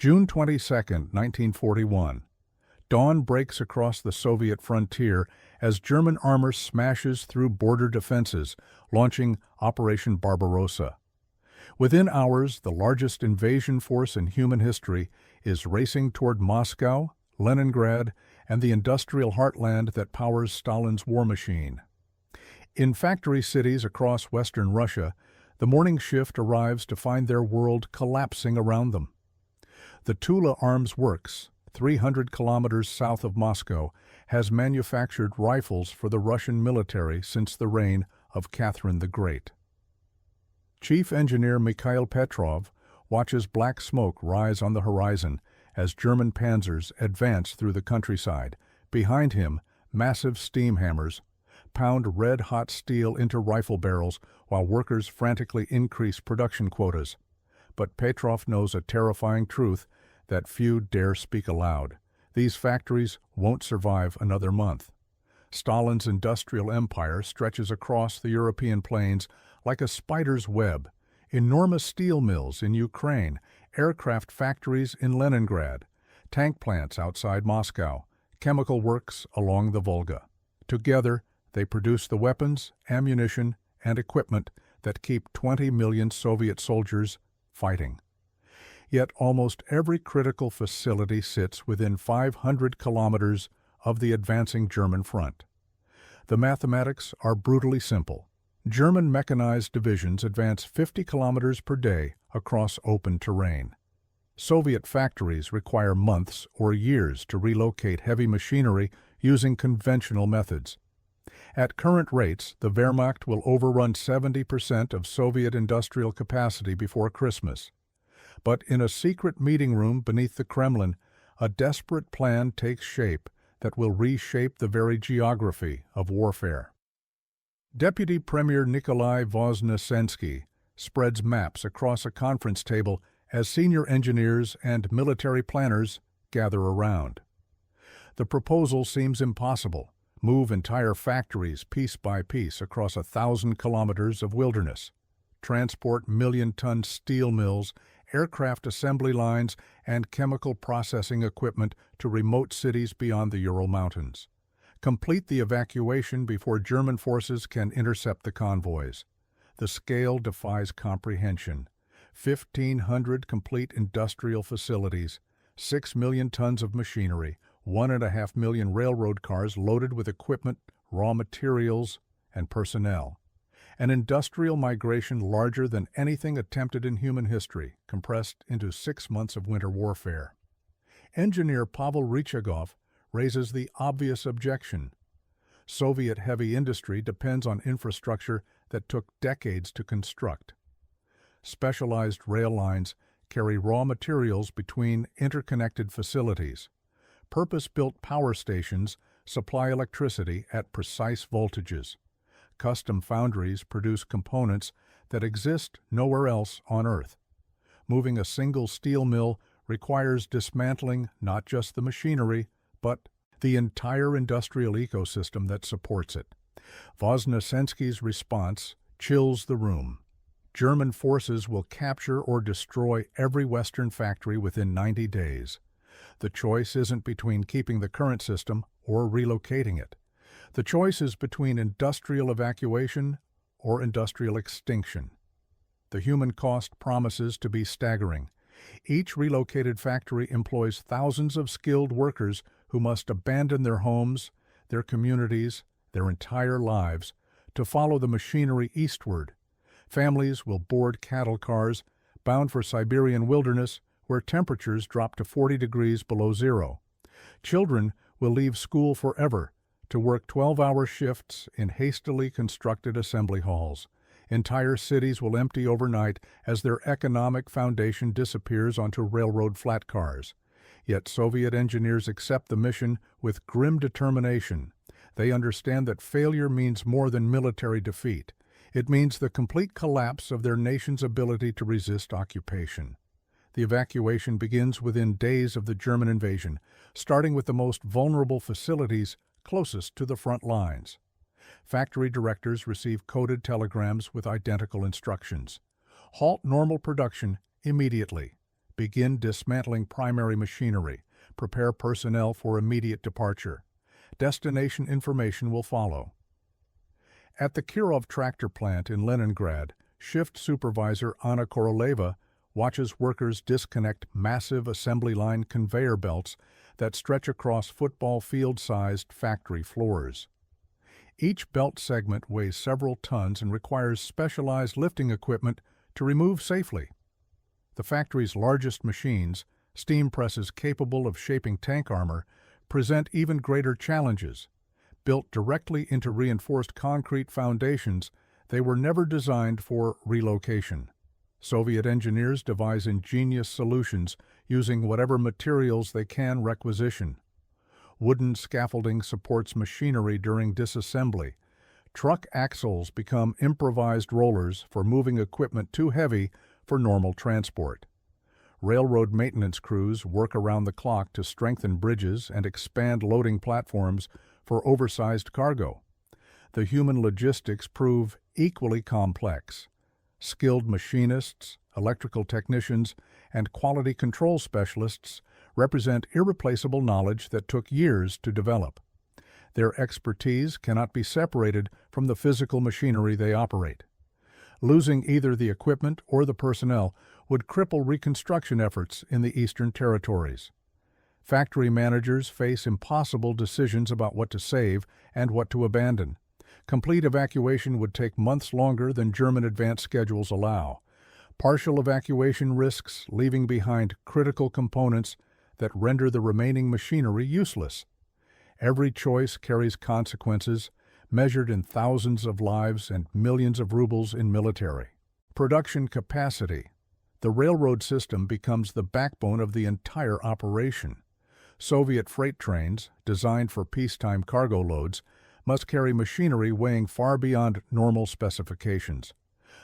June 22, 1941. Dawn breaks across the Soviet frontier as German armor smashes through border defenses, launching Operation Barbarossa. Within hours, the largest invasion force in human history is racing toward Moscow, Leningrad, and the industrial heartland that powers Stalin's war machine. In factory cities across western Russia, the morning shift arrives to find their world collapsing around them. The Tula Arms Works, 300 kilometers south of Moscow, has manufactured rifles for the Russian military since the reign of Catherine the Great. Chief Engineer Mikhail Petrov watches black smoke rise on the horizon as German panzers advance through the countryside. Behind him, massive steam hammers pound red-hot steel into rifle barrels while workers frantically increase production quotas. But Petrov knows a terrifying truth that few dare speak aloud. These factories won't survive another month. Stalin's industrial empire stretches across the European plains like a spider's web. Enormous steel mills in Ukraine, aircraft factories in Leningrad, tank plants outside Moscow, chemical works along the Volga. Together, they produce the weapons, ammunition, and equipment that keep 20 million Soviet soldiers fighting. Yet almost every critical facility sits within 500 kilometers of the advancing German front. The mathematics are brutally simple. German mechanized divisions advance 50 kilometers per day across open terrain. Soviet factories require months or years to relocate heavy machinery using conventional methods. At current rates, the Wehrmacht will overrun 70% of Soviet industrial capacity before Christmas. But in a secret meeting room beneath the Kremlin, a desperate plan takes shape that will reshape the very geography of warfare. Deputy Premier Nikolai Voznesensky spreads maps across a conference table as senior engineers and military planners gather around. The proposal seems impossible. Move entire factories piece by piece across 1,000 kilometers of wilderness. Transport million-ton steel mills, aircraft assembly lines, and chemical processing equipment to remote cities beyond the Ural Mountains. Complete the evacuation before German forces can intercept the convoys. The scale defies comprehension. 1,500 complete industrial facilities, 6 million tons of machinery, 1.5 million railroad cars loaded with equipment, raw materials, and personnel. An industrial migration larger than anything attempted in human history, compressed into 6 months of winter warfare. Engineer Pavel Rychagov raises the obvious objection. Soviet heavy industry depends on infrastructure that took decades to construct. Specialized rail lines carry raw materials between interconnected facilities. Purpose-built power stations supply electricity at precise voltages. Custom foundries produce components that exist nowhere else on Earth. Moving a single steel mill requires dismantling not just the machinery, but the entire industrial ecosystem that supports it. Voznesensky's response chills the room. German forces will capture or destroy every Western factory within 90 days. The choice isn't between keeping the current system or relocating it. The choice is between industrial evacuation or industrial extinction. The human cost promises to be staggering. Each relocated factory employs thousands of skilled workers who must abandon their homes, their communities, their entire lives to follow the machinery eastward. Families will board cattle cars bound for Siberian wilderness where temperatures drop to 40 degrees below zero. Children will leave school forever to work 12-hour shifts in hastily constructed assembly halls. Entire cities will empty overnight as their economic foundation disappears onto railroad flat cars. Yet Soviet engineers accept the mission with grim determination. They understand that failure means more than military defeat. It means the complete collapse of their nation's ability to resist occupation. The evacuation begins within days of the German invasion, starting with the most vulnerable facilities closest to the front lines. Factory directors receive coded telegrams with identical instructions. Halt normal production immediately. Begin dismantling primary machinery. Prepare personnel for immediate departure. Destination information will follow. At the Kirov tractor plant in Leningrad, shift supervisor Anna Koroleva watches workers disconnect massive assembly line conveyor belts that stretch across football field-sized factory floors. Each belt segment weighs several tons and requires specialized lifting equipment to remove safely. The factory's largest machines, steam presses capable of shaping tank armor, present even greater challenges. Built directly into reinforced concrete foundations, they were never designed for relocation. Soviet engineers devise ingenious solutions using whatever materials they can requisition. Wooden scaffolding supports machinery during disassembly. Truck axles become improvised rollers for moving equipment too heavy for normal transport. Railroad maintenance crews work around the clock to strengthen bridges and expand loading platforms for oversized cargo. The human logistics prove equally complex. Skilled machinists, electrical technicians, and quality control specialists represent irreplaceable knowledge that took years to develop. Their expertise cannot be separated from the physical machinery they operate. Losing either the equipment or the personnel would cripple reconstruction efforts in the Eastern Territories. Factory managers face impossible decisions about what to save and what to abandon. Complete evacuation would take months longer than German advance schedules allow. Partial evacuation risks leaving behind critical components that render the remaining machinery useless. Every choice carries consequences, measured in thousands of lives and millions of rubles in military. Production capacity. The railroad system becomes the backbone of the entire operation. Soviet freight trains, designed for peacetime cargo loads, must carry machinery weighing far beyond normal specifications.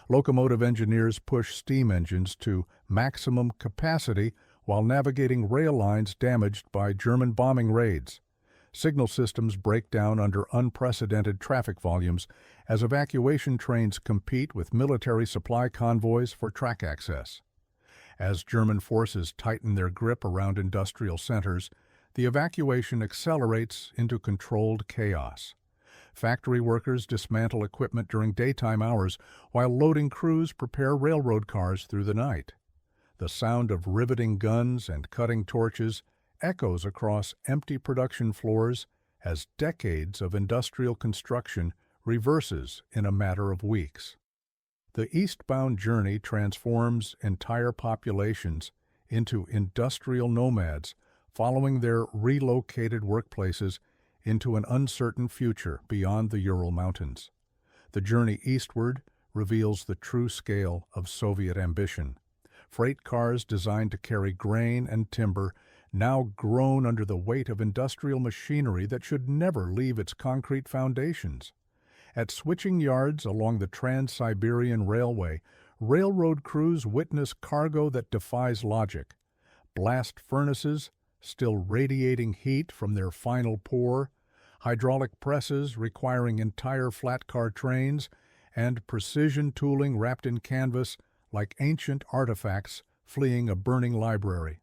Locomotive engineers push steam engines to maximum capacity while navigating rail lines damaged by German bombing raids. Signal systems break down under unprecedented traffic volumes as evacuation trains compete with military supply convoys for track access. As German forces tighten their grip around industrial centers, the evacuation accelerates into controlled chaos. Factory workers dismantle equipment during daytime hours while loading crews prepare railroad cars through the night. The sound of riveting guns and cutting torches echoes across empty production floors as decades of industrial construction reverses in a matter of weeks. The eastbound journey transforms entire populations into industrial nomads, following their relocated workplaces into an uncertain future beyond the Ural Mountains. The journey eastward reveals the true scale of Soviet ambition. Freight cars designed to carry grain and timber now groan under the weight of industrial machinery that should never leave its concrete foundations. At switching yards along the Trans-Siberian Railway, railroad crews witness cargo that defies logic. Blast furnaces, still radiating heat from their final pour, hydraulic presses requiring entire flat-car trains, and precision tooling wrapped in canvas like ancient artifacts fleeing a burning library.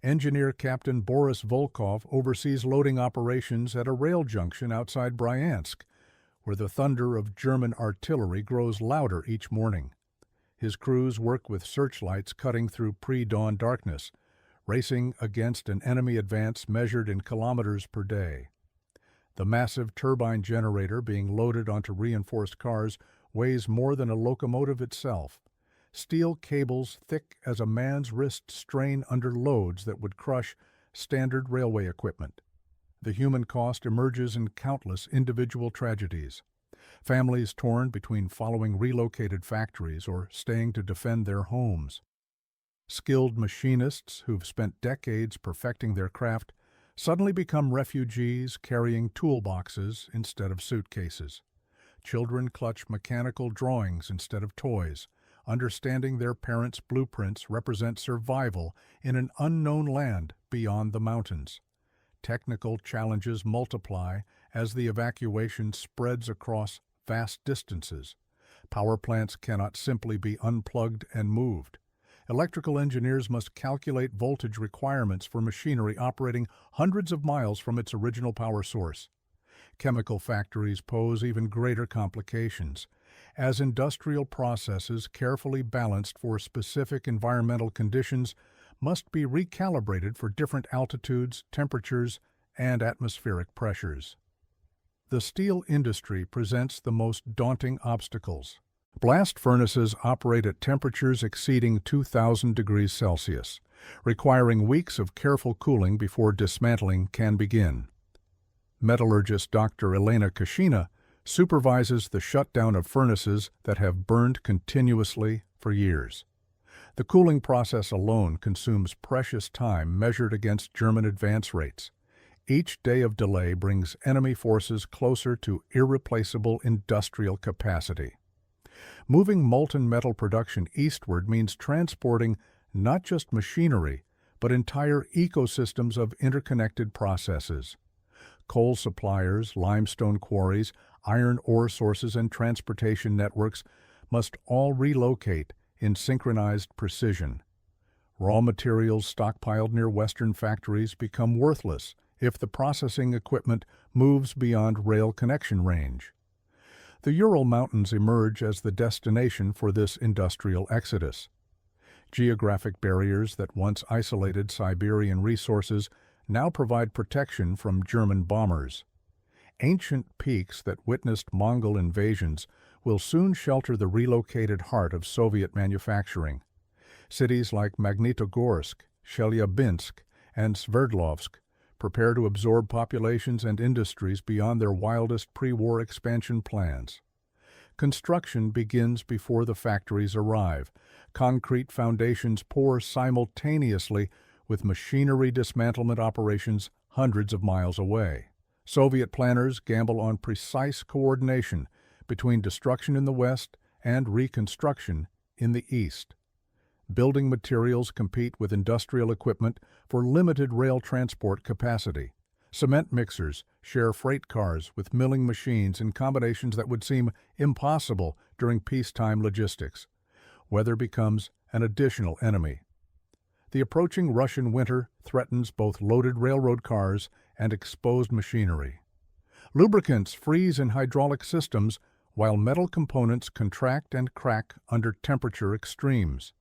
Engineer Captain Boris Volkov oversees loading operations at a rail junction outside Bryansk, where the thunder of German artillery grows louder each morning. His crews work with searchlights cutting through pre-dawn darkness, racing against an enemy advance measured in kilometers per day. The massive turbine generator being loaded onto reinforced cars weighs more than a locomotive itself. Steel cables thick as a man's wrist strain under loads that would crush standard railway equipment. The human cost emerges in countless individual tragedies. Families torn between following relocated factories or staying to defend their homes. Skilled machinists who've spent decades perfecting their craft suddenly become refugees carrying toolboxes instead of suitcases. Children clutch mechanical drawings instead of toys. Understanding their parents' blueprints represent survival in an unknown land beyond the mountains. Technical challenges multiply as the evacuation spreads across vast distances. Power plants cannot simply be unplugged and moved. Electrical engineers must calculate voltage requirements for machinery operating hundreds of miles from its original power source. Chemical factories pose even greater complications, as industrial processes carefully balanced for specific environmental conditions must be recalibrated for different altitudes, temperatures, and atmospheric pressures. The steel industry presents the most daunting obstacles. Blast furnaces operate at temperatures exceeding 2,000 degrees Celsius, requiring weeks of careful cooling before dismantling can begin. Metallurgist Dr. Elena Kashina supervises the shutdown of furnaces that have burned continuously for years. The cooling process alone consumes precious time measured against German advance rates. Each day of delay brings enemy forces closer to irreplaceable industrial capacity. Moving molten metal production eastward means transporting not just machinery, but entire ecosystems of interconnected processes. Coal suppliers, limestone quarries, iron ore sources, and transportation networks must all relocate in synchronized precision. Raw materials stockpiled near Western factories become worthless if the processing equipment moves beyond rail connection range. The Ural Mountains emerge as the destination for this industrial exodus. Geographic barriers that once isolated Siberian resources now provide protection from German bombers. Ancient peaks that witnessed Mongol invasions will soon shelter the relocated heart of Soviet manufacturing. Cities like Magnitogorsk, Chelyabinsk, and Sverdlovsk prepare to absorb populations and industries beyond their wildest pre-war expansion plans. Construction begins before the factories arrive. Concrete foundations pour simultaneously with machinery dismantlement operations hundreds of miles away. Soviet planners gamble on precise coordination between destruction in the west and reconstruction in the east. Building materials compete with industrial equipment for limited rail transport capacity. Cement mixers share freight cars with milling machines in combinations that would seem impossible during peacetime logistics. Weather becomes an additional enemy. The approaching Russian winter threatens both loaded railroad cars and exposed machinery. Lubricants freeze in hydraulic systems while metal components contract and crack under temperature extremes.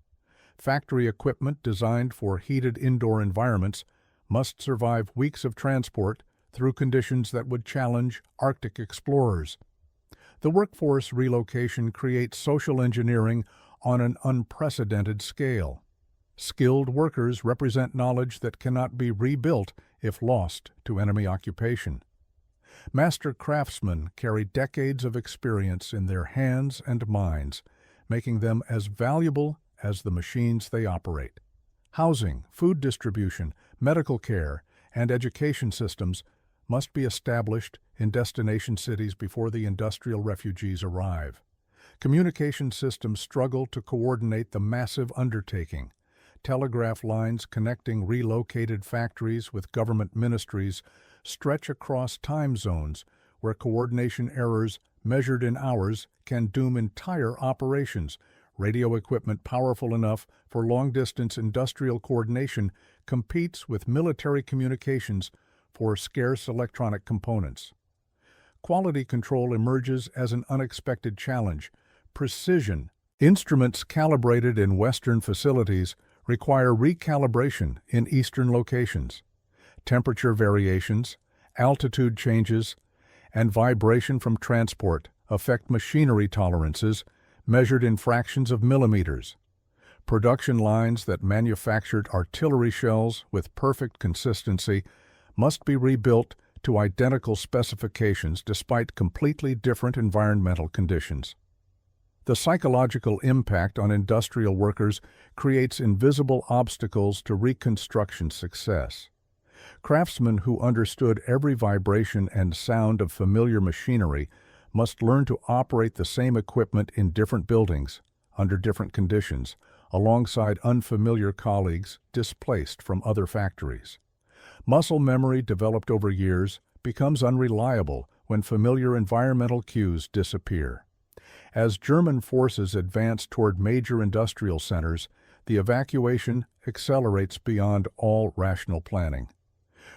Factory equipment designed for heated indoor environments must survive weeks of transport through conditions that would challenge Arctic explorers. The workforce relocation creates social engineering on an unprecedented scale. Skilled workers represent knowledge that cannot be rebuilt if lost to enemy occupation. Master craftsmen carry decades of experience in their hands and minds, making them as valuable as the machines they operate. Housing, food distribution, medical care, and education systems must be established in destination cities before the industrial refugees arrive. Communication systems struggle to coordinate the massive undertaking. Telegraph lines connecting relocated factories with government ministries stretch across time zones where coordination errors measured in hours can doom entire operations. Radio equipment powerful enough for long-distance industrial coordination competes with military communications for scarce electronic components. Quality control emerges as an unexpected challenge. Precision. Instruments calibrated in Western facilities require recalibration in Eastern locations. Temperature variations, altitude changes, and vibration from transport affect machinery tolerances measured in fractions of millimeters. Production lines that manufactured artillery shells with perfect consistency must be rebuilt to identical specifications despite completely different environmental conditions. The psychological impact on industrial workers creates invisible obstacles to reconstruction success. Craftsmen who understood every vibration and sound of familiar machinery must learn to operate the same equipment in different buildings, under different conditions, alongside unfamiliar colleagues displaced from other factories. Muscle memory developed over years becomes unreliable when familiar environmental cues disappear. As German forces advance toward major industrial centers, the evacuation accelerates beyond all rational planning.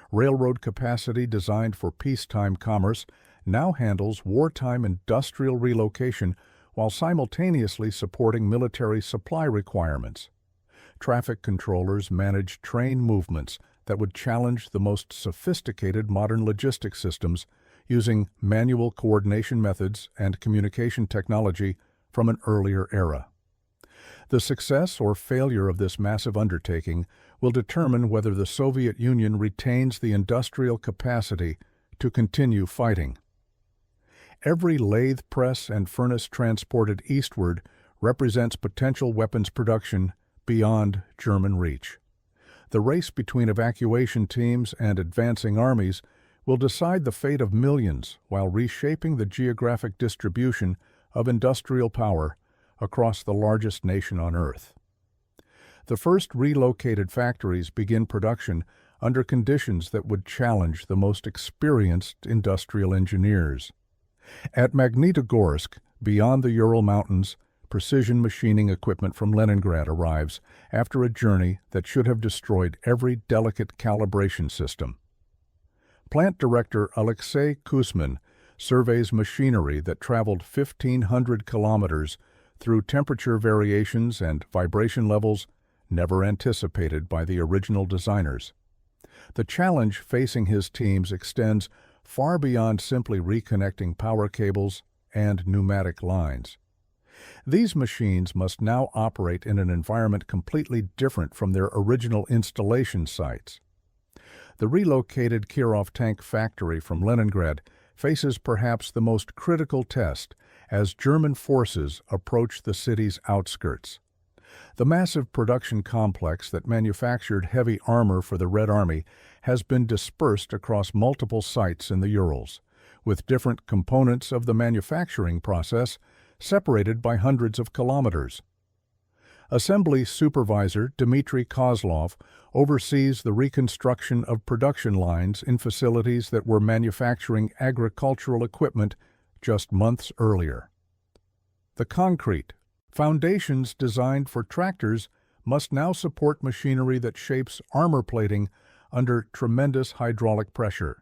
Railroad capacity designed for peacetime commerce now handles wartime industrial relocation while simultaneously supporting military supply requirements. Traffic controllers manage train movements that would challenge the most sophisticated modern logistics systems using manual coordination methods and communication technology from an earlier era. The success or failure of this massive undertaking will determine whether the Soviet Union retains the industrial capacity to continue fighting. Every lathe press and furnace transported eastward represents potential weapons production beyond German reach. The race between evacuation teams and advancing armies will decide the fate of millions while reshaping the geographic distribution of industrial power across the largest nation on Earth. The first relocated factories begin production under conditions that would challenge the most experienced industrial engineers. At Magnitogorsk, beyond the Ural Mountains, precision machining equipment from Leningrad arrives after a journey that should have destroyed every delicate calibration system. Plant director Alexei Kuzmin surveys machinery that traveled 1,500 kilometers through temperature variations and vibration levels never anticipated by the original designers. The challenge facing his teams extends far beyond simply reconnecting power cables and pneumatic lines. These machines must now operate in an environment completely different from their original installation sites. The relocated Kirov tank factory from Leningrad faces perhaps the most critical test as German forces approach the city's outskirts. The massive production complex that manufactured heavy armor for the Red Army has been dispersed across multiple sites in the Urals, with different components of the manufacturing process separated by hundreds of kilometers. Assembly Supervisor Dmitry Kozlov oversees the reconstruction of production lines in facilities that were manufacturing agricultural equipment just months earlier. The concrete foundations designed for tractors must now support machinery that shapes armor plating under tremendous hydraulic pressure.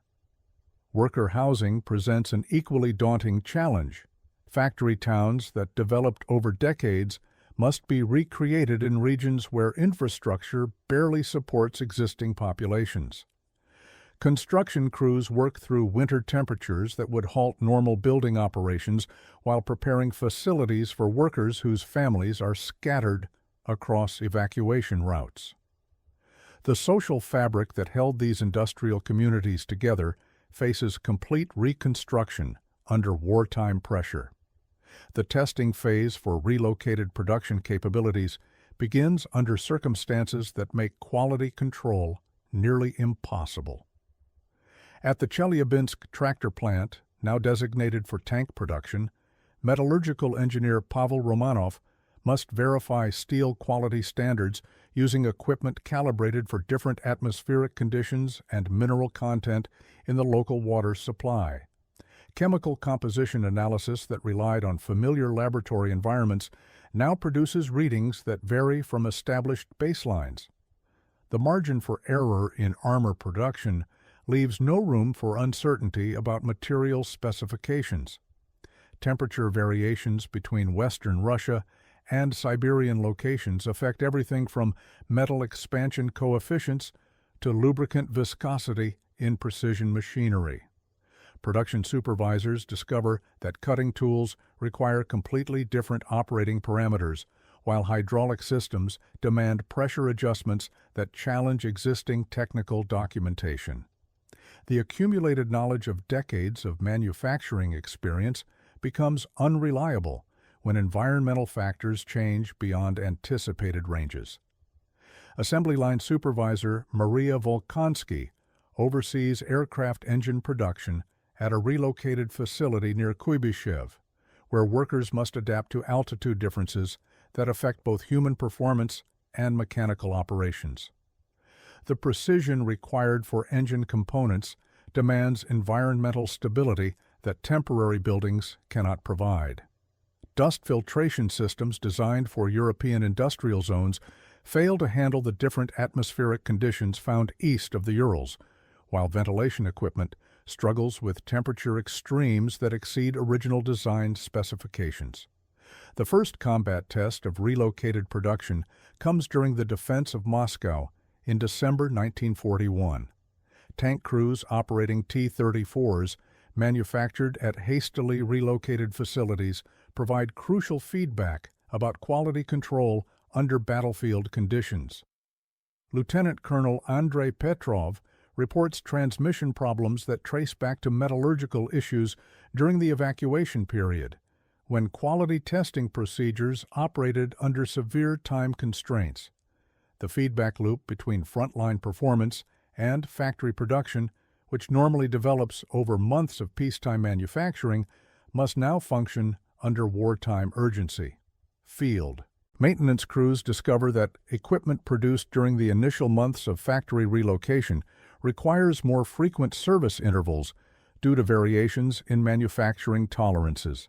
Worker housing presents an equally daunting challenge. Factory towns that developed over decades must be recreated in regions where infrastructure barely supports existing populations. Construction crews work through winter temperatures that would halt normal building operations while preparing facilities for workers whose families are scattered across evacuation routes. The social fabric that held these industrial communities together faces complete reconstruction under wartime pressure. The testing phase for relocated production capabilities begins under circumstances that make quality control nearly impossible. At the Chelyabinsk tractor plant, now designated for tank production, metallurgical engineer Pavel Romanov must verify steel quality standards using equipment calibrated for different atmospheric conditions and mineral content in the local water supply. Chemical composition analysis that relied on familiar laboratory environments now produces readings that vary from established baselines. The margin for error in armor production leaves no room for uncertainty about material specifications. Temperature variations between Western Russia and Siberian locations affect everything from metal expansion coefficients to lubricant viscosity in precision machinery. Production supervisors discover that cutting tools require completely different operating parameters, while hydraulic systems demand pressure adjustments that challenge existing technical documentation. The accumulated knowledge of decades of manufacturing experience becomes unreliable when environmental factors change beyond anticipated ranges. Assembly line supervisor Maria Volkonsky oversees aircraft engine production at a relocated facility near Kuibyshev, where workers must adapt to altitude differences that affect both human performance and mechanical operations. The precision required for engine components demands environmental stability that temporary buildings cannot provide. Dust filtration systems designed for European industrial zones fail to handle the different atmospheric conditions found east of the Urals, while ventilation equipment struggles with temperature extremes that exceed original design specifications. The first combat test of relocated production comes during the defense of Moscow in December 1941. Tank crews operating T-34s manufactured at hastily relocated facilities provide crucial feedback about quality control under battlefield conditions. Lieutenant Colonel Andrei Petrov reports transmission problems that trace back to metallurgical issues during the evacuation period, when quality testing procedures operated under severe time constraints. The feedback loop between frontline performance and factory production, which normally develops over months of peacetime manufacturing, must now function under wartime urgency. Field. Maintenance crews discover that equipment produced during the initial months of factory relocation requires more frequent service intervals due to variations in manufacturing tolerances.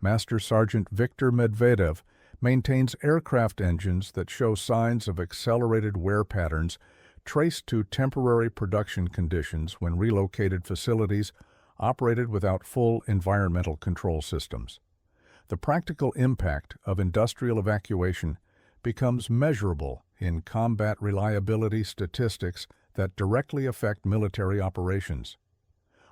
Master Sergeant Viktor Medvedev maintains aircraft engines that show signs of accelerated wear patterns traced to temporary production conditions when relocated facilities operated without full environmental control systems. The practical impact of industrial evacuation becomes measurable in combat reliability statistics that directly affect military operations.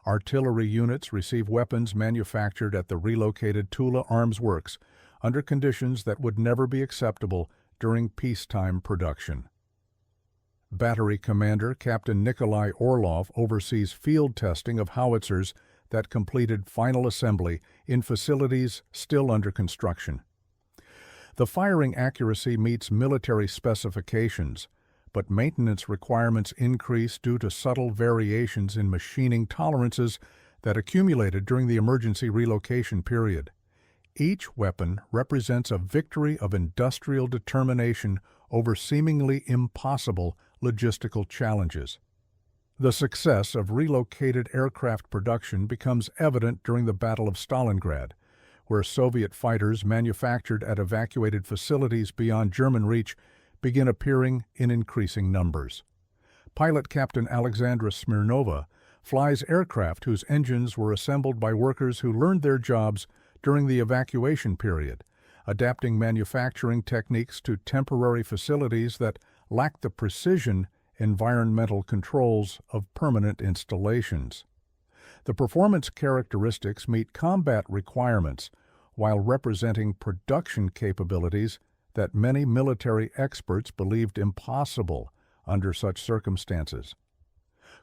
Artillery units receive weapons manufactured at the relocated Tula Arms Works under conditions that would never be acceptable during peacetime production. Battery Commander Captain Nikolai Orlov oversees field testing of howitzers that completed final assembly in facilities still under construction. The firing accuracy meets military specifications, but maintenance requirements increase due to subtle variations in machining tolerances that accumulated during the emergency relocation period. Each weapon represents a victory of industrial determination over seemingly impossible logistical challenges. The success of relocated aircraft production becomes evident during the Battle of Stalingrad, where Soviet fighters manufactured at evacuated facilities beyond German reach begin appearing in increasing numbers. Pilot Captain Alexandra Smirnova flies aircraft whose engines were assembled by workers who learned their jobs during the evacuation period, adapting manufacturing techniques to temporary facilities that lack the precision environmental controls of permanent installations. The performance characteristics meet combat requirements while representing production capabilities that many military experts believed impossible under such circumstances.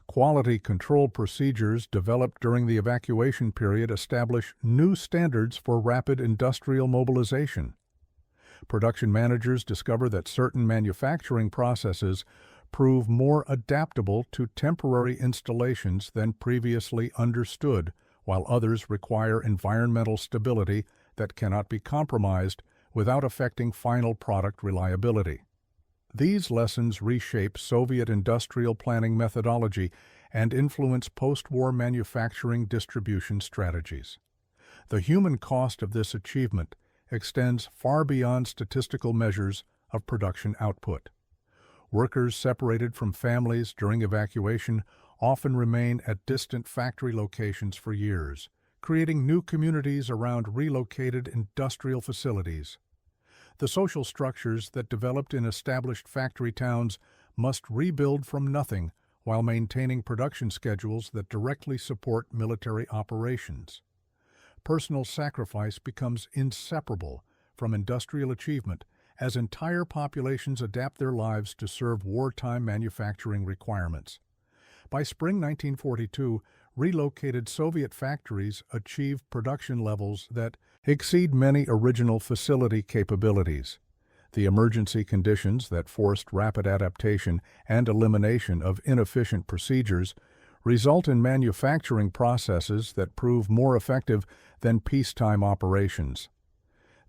Quality control procedures developed during the evacuation period establish new standards for rapid industrial mobilization. Production managers discover that certain manufacturing processes prove more adaptable to temporary installations than previously understood, while others require environmental stability that cannot be compromised without affecting final product reliability. These lessons reshape Soviet industrial planning methodology and influence post-war manufacturing distribution strategies. The human cost of this achievement extends far beyond statistical measures of production output. Workers separated from families during evacuation often remain at distant factory locations for years, creating new communities around relocated industrial facilities. The social structures that developed in established factory towns must rebuild from nothing while maintaining production schedules that directly support military operations. Personal sacrifice becomes inseparable from industrial achievement as entire populations adapt their lives to serve wartime manufacturing requirements. By spring 1942, relocated Soviet factories achieved production levels that exceed many original facility capabilities. The emergency conditions that forced rapid adaptation and elimination of inefficient procedures result in manufacturing processes that prove more effective than peacetime operations.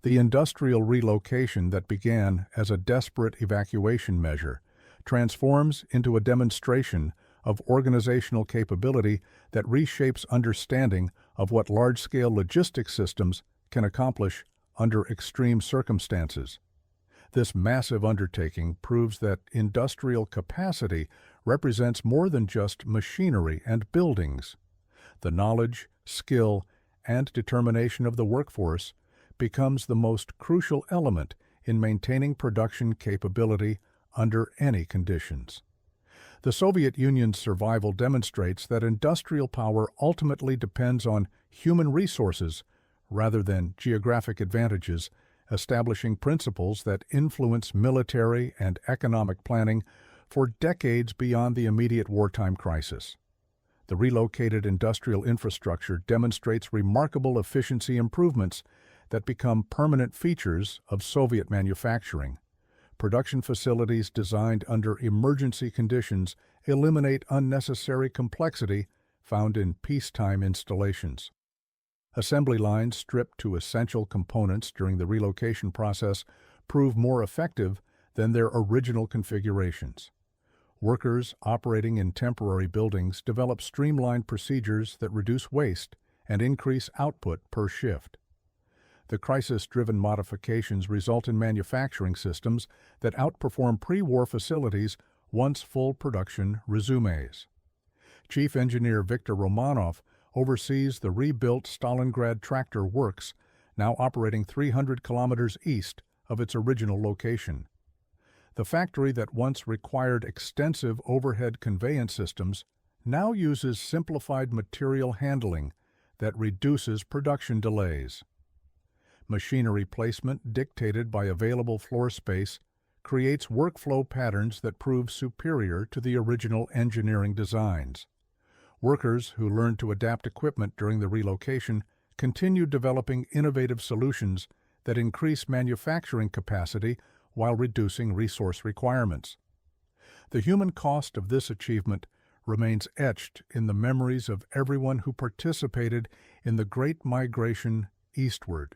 The industrial relocation that began as a desperate evacuation measure transforms into a demonstration of organizational capability that reshapes understanding of what large-scale logistics systems can accomplish under extreme circumstances. This massive undertaking proves that industrial capacity represents more than just machinery and buildings. The knowledge, skill, and determination of the workforce becomes the most crucial element in maintaining production capability under any conditions. The Soviet Union's survival demonstrates that industrial power ultimately depends on human resources rather than geographic advantages, establishing principles that influence military and economic planning for decades beyond the immediate wartime crisis. The relocated industrial infrastructure demonstrates remarkable efficiency improvements that become permanent features of Soviet manufacturing. Production facilities designed under emergency conditions eliminate unnecessary complexity found in peacetime installations. Assembly lines stripped to essential components during the relocation process prove more effective than their original configurations. Workers operating in temporary buildings develop streamlined procedures that reduce waste and increase output per shift. The crisis-driven modifications result in manufacturing systems that outperform pre-war facilities once full production resumes. Chief Engineer Viktor Romanov oversees the rebuilt Stalingrad Tractor Works, now operating 300 kilometers east of its original location. The factory that once required extensive overhead conveyance systems now uses simplified material handling that reduces production delays. Machinery placement dictated by available floor space creates workflow patterns that prove superior to the original engineering designs. Workers who learned to adapt equipment during the relocation continue developing innovative solutions that increase manufacturing capacity while reducing resource requirements. The human cost of this achievement remains etched in the memories of everyone who participated in the Great Migration eastward.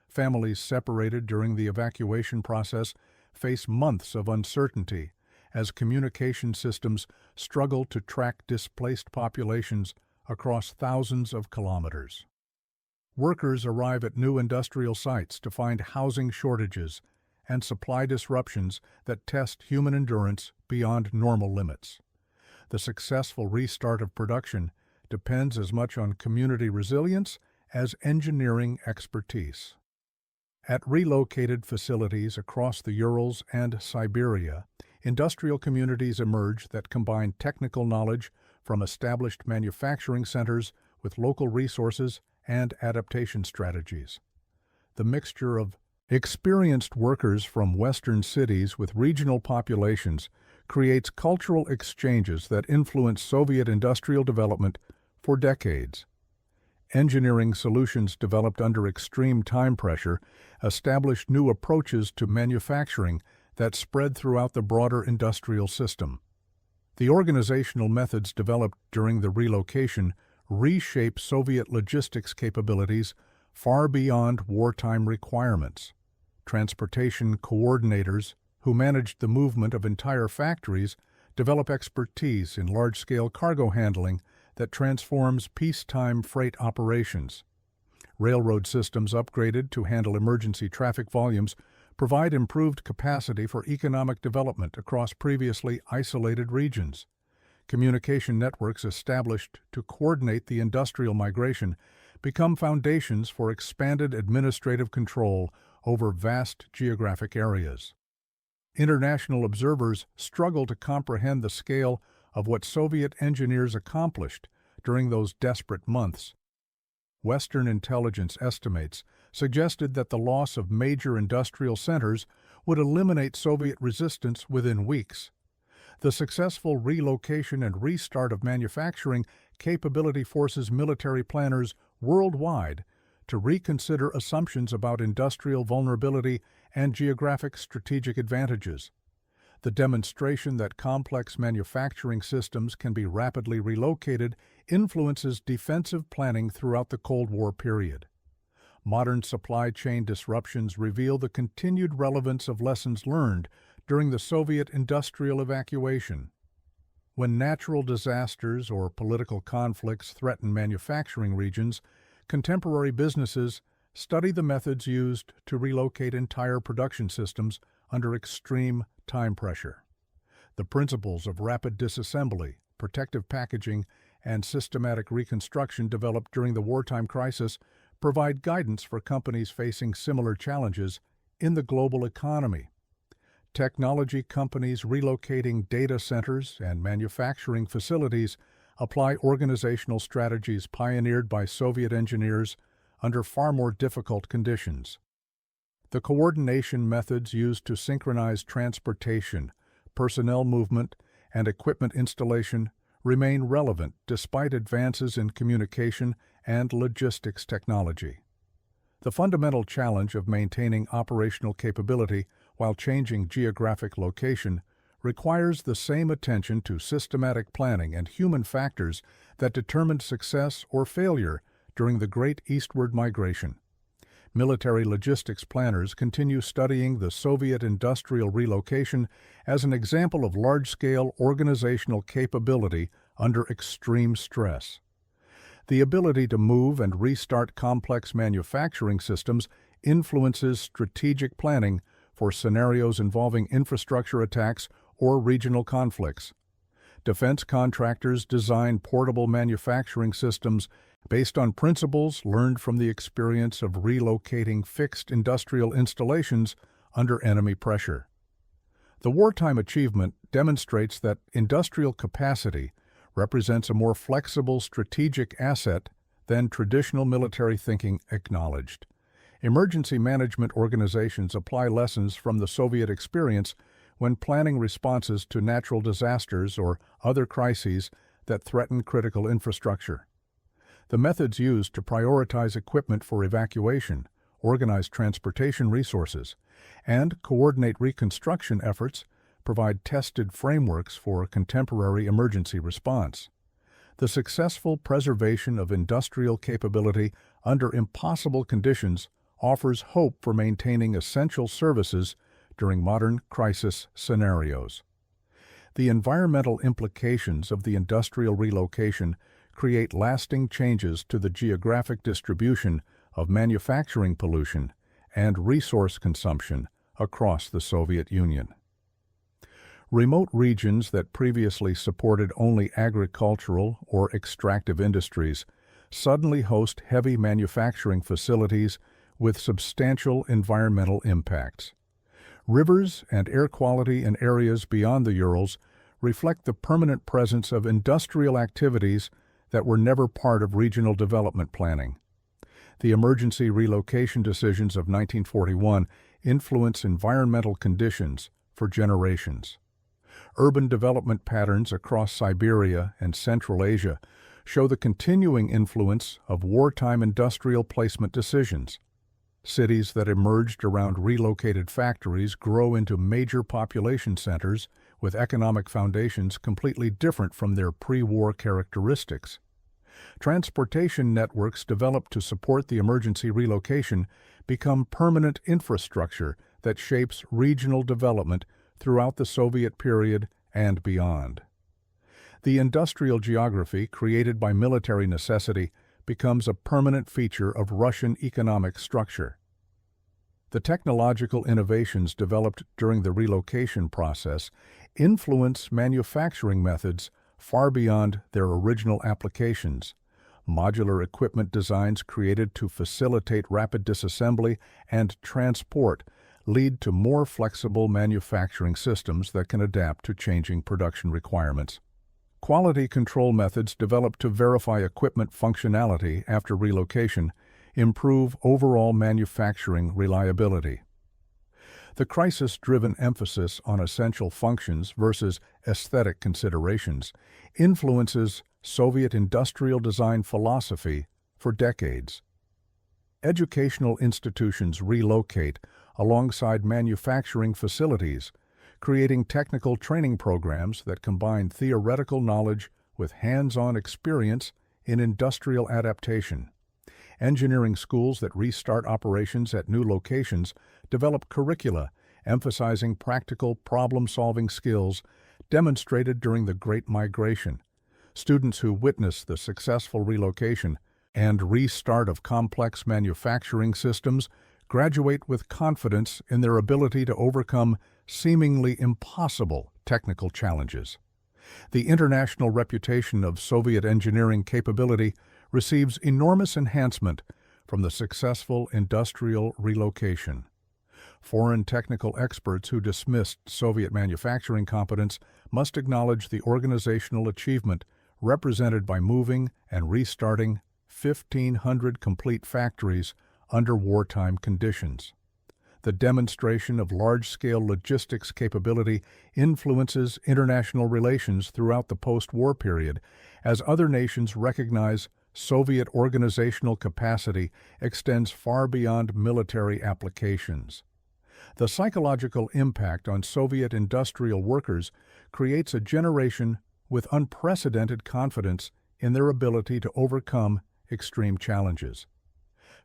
Families separated during the evacuation process face months of uncertainty as communication systems struggle to track displaced populations across thousands of kilometers. Workers arrive at new industrial sites to find housing shortages and supply disruptions that test human endurance beyond normal limits. The successful restart of production depends as much on community resilience as engineering expertise. At relocated facilities across the Urals and Siberia, industrial communities emerge that combine technical knowledge from established manufacturing centers with local resources and adaptation strategies. The mixture of experienced workers from Western cities with regional populations creates cultural exchanges that influence Soviet industrial development for decades. Engineering solutions developed under extreme time pressure established new approaches to manufacturing that spread throughout the broader industrial system. The organizational methods developed during the relocation reshape Soviet logistics capabilities far beyond wartime requirements. Transportation coordinators, who managed the movement of entire factories, develop expertise in large-scale cargo handling that transforms peacetime freight operations. Railroad systems upgraded to handle emergency traffic volumes provide improved capacity for economic development across previously isolated regions. Communication networks established to coordinate the industrial migration become foundations for expanded administrative control over vast geographic areas. International observers struggle to comprehend the scale of what Soviet engineers accomplished during those desperate months. Western intelligence estimates suggested that the loss of major industrial centers would eliminate Soviet resistance within weeks. The successful relocation and restart of manufacturing capability forces military planners worldwide to reconsider assumptions about industrial vulnerability and geographic strategic advantages. The demonstration that complex manufacturing systems can be rapidly relocated influences defensive planning throughout the Cold War period. Modern supply chain disruptions reveal the continued relevance of lessons learned during the Soviet industrial evacuation. When natural disasters or political conflicts threaten manufacturing regions, contemporary businesses study the methods used to relocate entire production systems under extreme time pressure. The principles of rapid disassembly, protective packaging, and systematic reconstruction developed during the wartime crisis provide guidance for companies facing similar challenges in the global economy. Technology companies relocating data centers and manufacturing facilities apply organizational strategies pioneered by Soviet engineers under far more difficult conditions. The coordination methods used to synchronize transportation, personnel movement, and equipment installation remain relevant despite advances in communication and logistics technology. The fundamental challenge of maintaining operational capability while changing geographic location requires the same attention to systematic planning and human factors that determined success or failure during the Great Eastward Migration. Military logistics planners continue studying the Soviet industrial relocation as an example of large-scale organizational capability under extreme stress. The ability to move and restart complex manufacturing systems influences strategic planning for scenarios involving infrastructure attacks or regional conflicts. Defense contractors design portable manufacturing systems based on principles learned from the experience of relocating fixed industrial installations under enemy pressure. The wartime achievement demonstrates that industrial capacity represents a more flexible strategic asset than traditional military thinking acknowledged. Emergency management organizations apply lessons from the Soviet experience when planning responses to natural disasters or other crises that threaten critical infrastructure. The methods used to prioritize equipment for evacuation, organize transportation resources, and coordinate reconstruction efforts provide tested frameworks for contemporary emergency response. The successful preservation of industrial capability under impossible conditions offers hope for maintaining essential services during modern crisis scenarios. The environmental implications of the industrial relocation create lasting changes to the geographic distribution of manufacturing pollution and resource consumption across the Soviet Union. Remote regions that previously supported only agricultural or extractive industries suddenly host heavy manufacturing facilities with substantial environmental impacts. Rivers and air quality in areas beyond the Urals reflect the permanent presence of industrial activities that were never part of regional development planning. The emergency relocation decisions of 1941 influence environmental conditions for generations. Urban development patterns across Siberia and Central Asia show the continuing influence of wartime industrial placement decisions. Cities that emerged around relocated factories grow into major population centers with economic foundations completely different from their pre-war characteristics. Transportation networks developed to support the emergency relocation become permanent infrastructure that shapes regional development throughout the Soviet period and beyond. The industrial geography created by military necessity becomes a permanent feature of Russian economic structure. The technological innovations developed during the relocation process influence manufacturing methods far beyond their original applications. Modular equipment designs created to facilitate rapid disassembly and transport lead to more flexible manufacturing systems that can adapt to changing production requirements. Quality control methods developed to verify equipment functionality after relocation improve overall manufacturing reliability. The crisis-driven emphasis on essential functions versus aesthetic considerations influences Soviet industrial design philosophy for decades. Educational institutions relocate alongside manufacturing facilities, creating technical training programs that combine theoretical knowledge with hands-on experience in industrial adaptation. Engineering schools that restart operations at new locations develop curricula emphasizing practical problem-solving skills demonstrated during the Great Migration. Students who witness the successful relocation and restart of complex manufacturing systems graduate with confidence in their ability to overcome seemingly impossible technical challenges. The international reputation of Soviet engineering capability receives enormous enhancement from the successful industrial relocation. Foreign technical experts who dismissed Soviet manufacturing competence must acknowledge the organizational achievement represented by moving and restarting 1,500 complete factories under wartime conditions. The demonstration of large-scale logistics capability influences international relations throughout the post-war period as other nations recognize Soviet organizational capacity extends far beyond military applications. The psychological impact on Soviet industrial workers creates a generation with unprecedented confidence in their ability to overcome extreme challenges.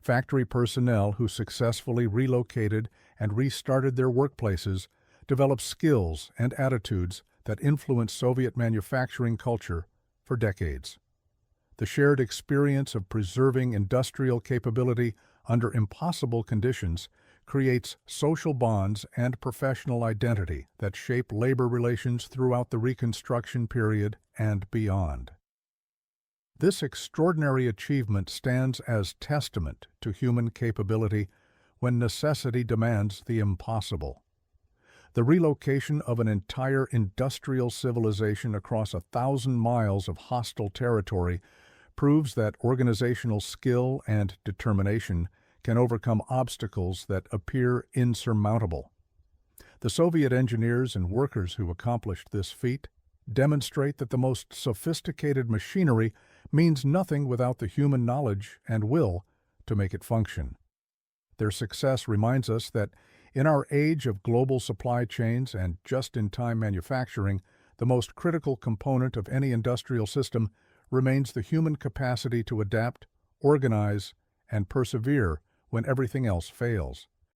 Factory personnel who successfully relocated and restarted their workplaces developed skills and attitudes that influenced Soviet manufacturing culture for decades. The shared experience of preserving industrial capability under impossible conditions creates social bonds and professional identity that shape labor relations throughout the Reconstruction period and beyond. This extraordinary achievement stands as testament to human capability when necessity demands the impossible. The relocation of an entire industrial civilization across 1,000 miles of hostile territory proves that organizational skill and determination can overcome obstacles that appear insurmountable. The Soviet engineers and workers who accomplished this feat demonstrate that the most sophisticated machinery means nothing without the human knowledge and will to make it function. Their success reminds us that in our age of global supply chains and just-in-time manufacturing, the most critical component of any industrial system remains the human capacity to adapt, organize, and persevere when everything else fails.